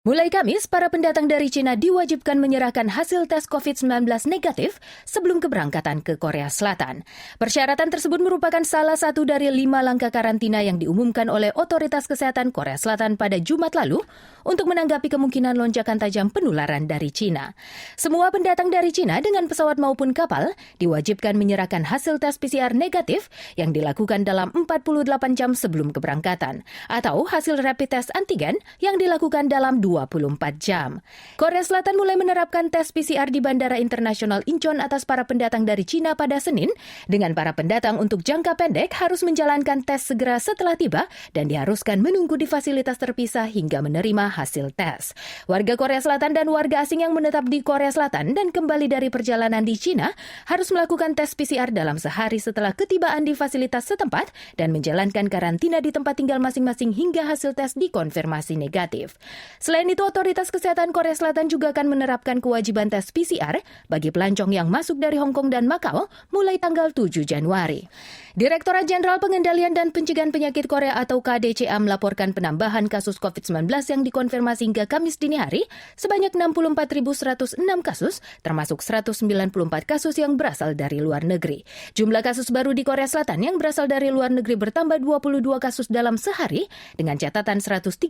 Mulai Kamis, para pendatang dari Cina diwajibkan menyerahkan hasil tes COVID-19 negatif sebelum keberangkatan ke Korea Selatan. Persyaratan tersebut merupakan salah satu dari 5 langkah karantina yang diumumkan oleh Otoritas Kesehatan Korea Selatan pada Jumat lalu untuk menanggapi kemungkinan lonjakan tajam penularan dari Cina. Semua pendatang dari Cina dengan pesawat maupun kapal diwajibkan menyerahkan hasil tes PCR negatif yang dilakukan dalam 48 jam sebelum keberangkatan, atau hasil rapid test antigen yang dilakukan dalam 24 jam. Korea Selatan mulai menerapkan tes PCR di Bandara Internasional Incheon atas para pendatang dari Cina pada Senin, dengan para pendatang untuk jangka pendek harus menjalankan tes segera setelah tiba dan diharuskan menunggu di fasilitas terpisah hingga menerima hasil tes. Warga Korea Selatan dan warga asing yang menetap di Korea Selatan dan kembali dari perjalanan di Cina harus melakukan tes PCR dalam sehari setelah ketibaan di fasilitas setempat dan menjalankan karantina di tempat tinggal masing-masing hingga hasil tes dikonfirmasi negatif. Selain itu, Otoritas Kesehatan Korea Selatan juga akan menerapkan kewajiban tes PCR bagi pelancong yang masuk dari Hong Kong dan Makau mulai tanggal 7 Januari. Direktorat Jenderal Pengendalian dan Pencegahan Penyakit Korea atau KDCA melaporkan penambahan kasus COVID-19 yang dikonfirmasi hingga Kamis dini hari sebanyak 64.106 kasus, termasuk 194 kasus yang berasal dari luar negeri. Jumlah kasus baru di Korea Selatan yang berasal dari luar negeri bertambah 22 kasus dalam sehari, dengan catatan 137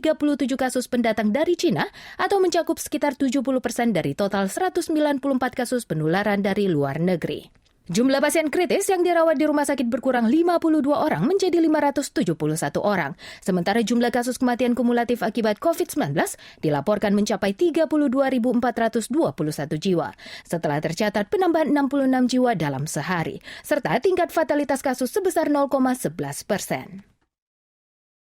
kasus pendatang dari Cina atau mencakup sekitar 70% dari total 194 kasus penularan dari luar negeri. Jumlah pasien kritis yang dirawat di rumah sakit berkurang 52 orang menjadi 571 orang. Sementara jumlah kasus kematian kumulatif akibat COVID-19 dilaporkan mencapai 32.421 jiwa, setelah tercatat penambahan 66 jiwa dalam sehari, serta tingkat fatalitas kasus sebesar 0,11%.